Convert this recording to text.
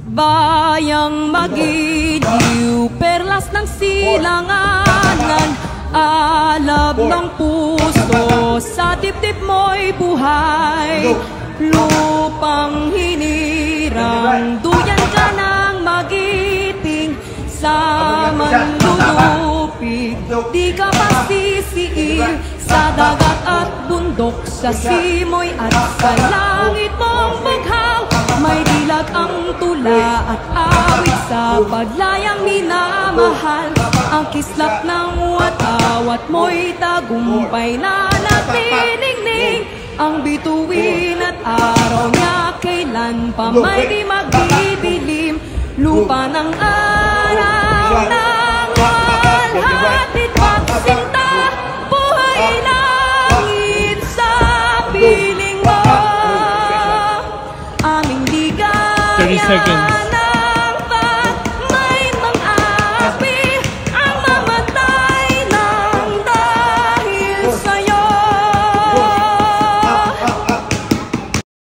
Bayang magiliw, perlas ng silanganan, alab ng puso, sa dibdib mo'y buhay. Lupang hinirang, duyan ka ng magiting, sa manlulupig, di ka pasisiin. Sa dagat at bundok, sa simoy at sa langit mong bughaw, may dilag ang tula at awit sa paglayang minamahal. Ang kislap ng watawat mo'y tagumpay na nagniningning. Ang bituin at araw niya kailan pa may di magdidilim. Lupa ng araw ng walhatid pagsinta, buhay langit sa piling mo. Aming ligaya 30 seconds.